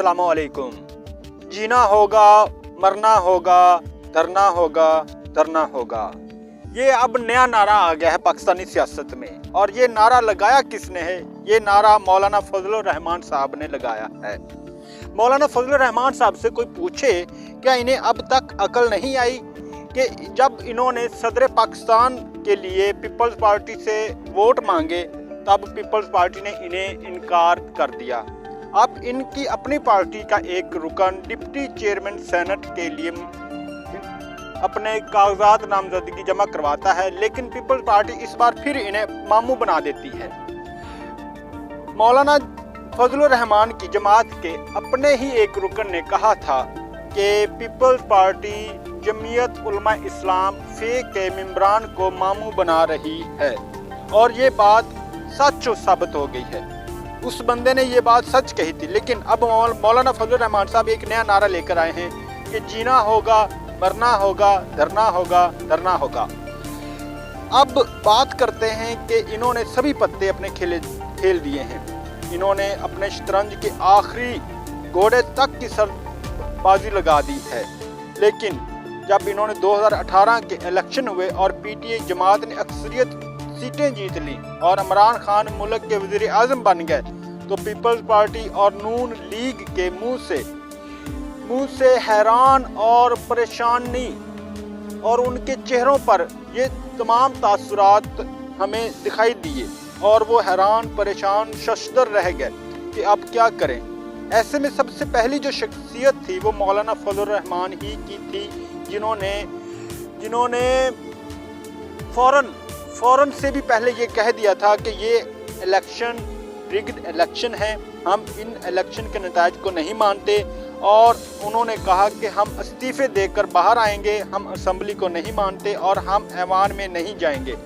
अस्सलामुअलैकुम। जीना होगा, मरना होगा, धरना होगा, धरना होगा। ये अब नया नारा आ गया है पाकिस्तानी सियासत में। और ये नारा लगाया किसने है? ये नारा मौलाना फजलुर रहमान साहब ने लगाया है। मौलाना फजलुर रहमान साहब से कोई पूछे क्या इन्हें अब तक अकल नहीं आई कि जब इन्होंने सदर पाकिस्तान के लिए पीपल्स पार्टी से वोट मांगे तब पीपल्स पार्टी ने इन्हें इनकार कर दिया। अब इनकी अपनी पार्टी का एक रुकन डिप्टी चेयरमैन सेनेट के लिए अपने कागजात नामजदगी जमा करवाता है, लेकिन पीपल्स पार्टी इस बार फिर इन्हें मामू बना देती है। मौलाना फजलुर रहमान की जमात के अपने ही एक रुकन ने कहा था कि पीपल्स पार्टी जमीयत उलमा इस्लाम फे के मेंबरान को मामू बना रही है, और ये बात सच साबित हो गई है। उस बंदे ने ये बात सच कही थी, लेकिन अब मौलाना फजलुर रहमान साहब एक नया नारा लेकर आए हैं कि जीना होगा, मरना होगा, धरना होगा, धरना होगा। अब बात करते हैं कि इन्होंने सभी पत्ते अपने खेल दिए हैं। इन्होंने अपने शतरंज के आखिरी घोड़े तक की सरबाजी लगा दी है, लेकिन जब इन्होंने 2018 के इलेक्शन हुए और पीटीआई जमात ने अक्सरियत सीटें जीत ली और इमरान खान मुल्क के वज़ीर आज़म बन गए, तो पीपल्स पार्टी और नून लीग के मुंह से हैरान और परेशानी और उनके चेहरों पर ये तमाम तासुरात हमें दिखाई दिए और वो हैरान परेशान शशदर रह गए कि अब क्या करें। ऐसे में सबसे पहली जो शख्सियत थी वो मौलाना फजलुर रहमान ही की थी, जिन्होंने फौरन से भी पहले ये कह दिया था कि ये इलेक्शन रिग्ड इलेक्शन है, हम इन इलेक्शन के नतायज को नहीं मानते, और उन्होंने कहा कि हम इस्तीफ़े देकर बाहर आएंगे, हम असम्बली को नहीं मानते और हम ऐवान में नहीं जाएंगे।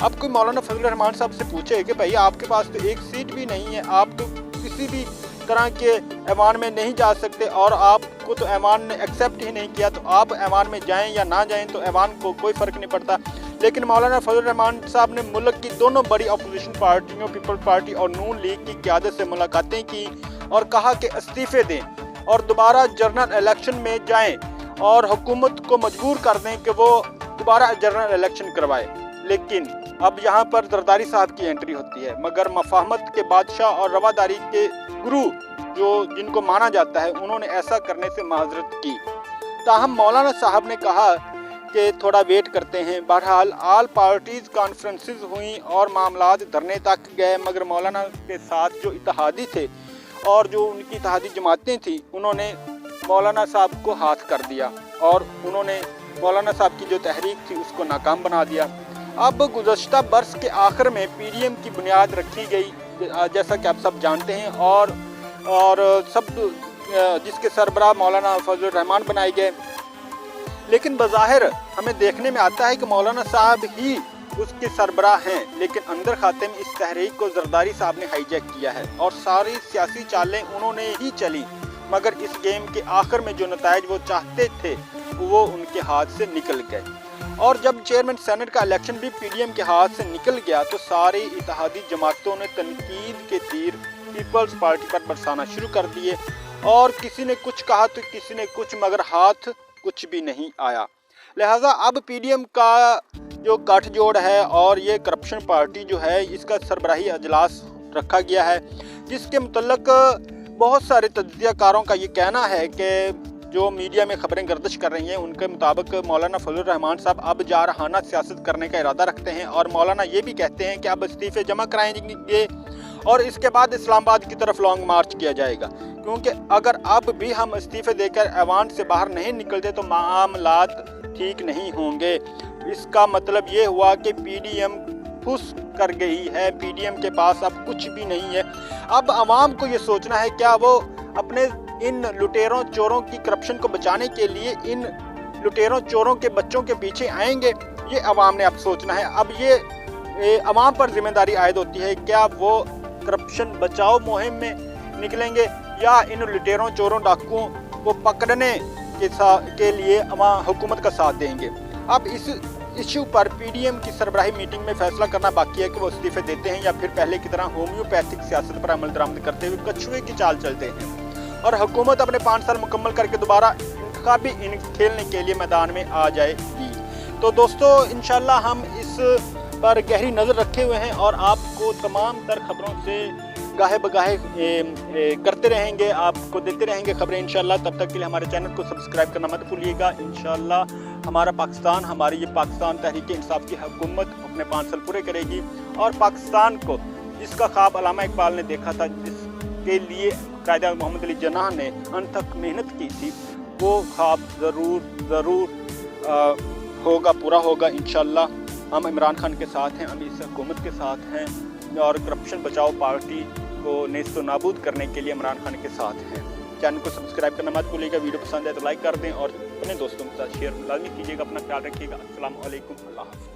अब कोई मौलाना फजलुर रहमान साहब से पूछे कि भाई आपके पास तो एक सीट भी नहीं है, आप तो किसी भी तरह के ऐवान में नहीं जा सकते और आपको तो ऐवान ने एक्सेप्ट ही नहीं किया, तो आप ऐवान में जाएं या ना जाएं तो ऐवान को कोई फ़र्क नहीं पड़ता। लेकिन मौलाना फजलुर रहमान साहब ने मुल्क की दोनों बड़ी अपोजिशन पार्टियों पीपल्स पार्टी और नून लीग की क़यादत से मुलाकातें की और कहा कि इस्तीफ़े दें और दोबारा जनरल इलेक्शन में जाएं और हुकूमत को मजबूर कर दें कि वो दोबारा जनरल इलेक्शन करवाए। लेकिन अब यहाँ पर जरदारी साहब की एंट्री होती है, मगर मफाहमत के बादशाह और रवादारी के गुरु जिनको माना जाता है, उन्होंने ऐसा करने से माजरत की। ताहम मौलाना साहब ने कहा कि थोड़ा वेट करते हैं। बहरहाल ऑल पार्टीज़ कॉन्फ्रेंसेस हुई और मामलात धरने तक गए, मगर मौलाना के साथ जो इत्तेहादी थे और जो उनकी इत्तेहादी जमातें थी, उन्होंने मौलाना साहब को हाथ कर दिया और उन्होंने मौलाना साहब की जो तहरीक थी उसको नाकाम बना दिया। अब गुज़श्ता बरस के आखिर में पीडीएम की बुनियाद रखी गई, जैसा कि आप सब जानते हैं, और सब जिसके सरबराह मौलाना फजलुर रहमान बनाए गए। लेकिन बज़ाहिर हमें देखने में आता है कि मौलाना साहब ही उसके सरबराह हैं, लेकिन अंदर खाते में इस तहरीक को जरदारी साहब ने हाईजैक किया है और सारी सियासी चालें उन्होंने ही चली, मगर इस गेम के आखिर में जो नताइज वो चाहते थे वो उनके हाथ से निकल गए। और जब चेयरमैन सेनेट का इलेक्शन भी पीडीएम के हाथ से निकल गया तो सारी इत्तेहादी जमातों ने तनकीद के तीर पीपल्स पार्टी पर बरसाना शुरू कर दिए, और किसी ने कुछ कहा तो किसी ने कुछ, मगर हाथ कुछ भी नहीं आया। लिहाजा अब पीडीएम का जो गठजोड़ है और ये करप्शन पार्टी जो है, इसका सरबराही अजलास रखा गया है, जिसके मुतल्लक बहुत सारे तज्ज़ियाकारों का ये कहना है कि जो मीडिया में खबरें गर्दिश कर रही हैं उनके मुताबिक मौलाना फजलुर रहमान साहब अब जारहाना सियासत करने का इरादा रखते हैं, और मौलाना ये भी कहते हैं कि अब इस्तीफ़े जमा कराएंगे और इसके बाद इस्लामाबाद की तरफ लॉन्ग मार्च किया जाएगा, क्योंकि अगर अब भी हम इस्तीफ़े देकर ऐवान से बाहर नहीं निकलते तो मामलात ठीक नहीं होंगे। इसका मतलब ये हुआ कि पीडीएम फुस कर गई है, पीडीएम के पास अब कुछ भी नहीं है। अब आवाम को ये सोचना है क्या वो अपने इन लुटेरों चोरों की करप्शन को बचाने के लिए इन लुटेरों चोरों के बच्चों के पीछे आएंगे, ये आवाम ने अब सोचना है। अब ये आवाम पर जिम्मेदारी आयद होती है, क्या वो करप्शन बचाओ मुहिम में निकलेंगे या इन लुटेरों चोरों डाकुओं को पकड़ने के लिए हुकूमत का साथ देंगे। अब इस इशू पर पीडीएम की सरबराही मीटिंग में फैसला करना बाकी है कि वो इस्तीफे देते हैं या फिर पहले की तरह होम्योपैथिक सियासत पर अमल दरामद करते हुए कछुए की चाल चलते हैं। और हुकूमत अपने 5 साल मुकम्मल करके दोबारा इंतखाबी खेलने के लिए मैदान में आ जाएगी। तो दोस्तों इंशाल्लाह हम इस पर गहरी नज़र रखे हुए हैं और आपको तमाम तर खबरों से गाहे बगाहे करते रहेंगे, आपको देते रहेंगे खबरें इंशाल्लाह। तब तक के लिए हमारे चैनल को सब्सक्राइब करना मत भूलिएगा। इंशाल्लाह हमारा पाकिस्तान, हमारी ये पाकिस्तान तहरीक इंसाफ की हुकूमत अपने 5 साल पूरे करेगी और पाकिस्तान को जिसका ख्वाब अल्लामा इकबाल ने देखा था, जिसके लिए कायद मोहम्मद अली जिन्नाह ने अनथक मेहनत की थी, वो ख्वाब ज़रूर होगा, पूरा होगा इंशाल्लाह। हम इमरान खान के साथ हैं, हम इस हुकूमत के साथ हैं और करप्शन बचाओ पार्टी को नेस्तो नाबूद करने के लिए इमरान खान के साथ हैं। चैनल को सब्सक्राइब करना मत भूलिएगा। वीडियो पसंद है तो लाइक कर दें और अपने दोस्तों के साथ शेयर लाजमी कीजिएगा। अपना ख्याल रखिएगा। अस्सलाम वालेकुम, अल्लाह हाफ़िज़।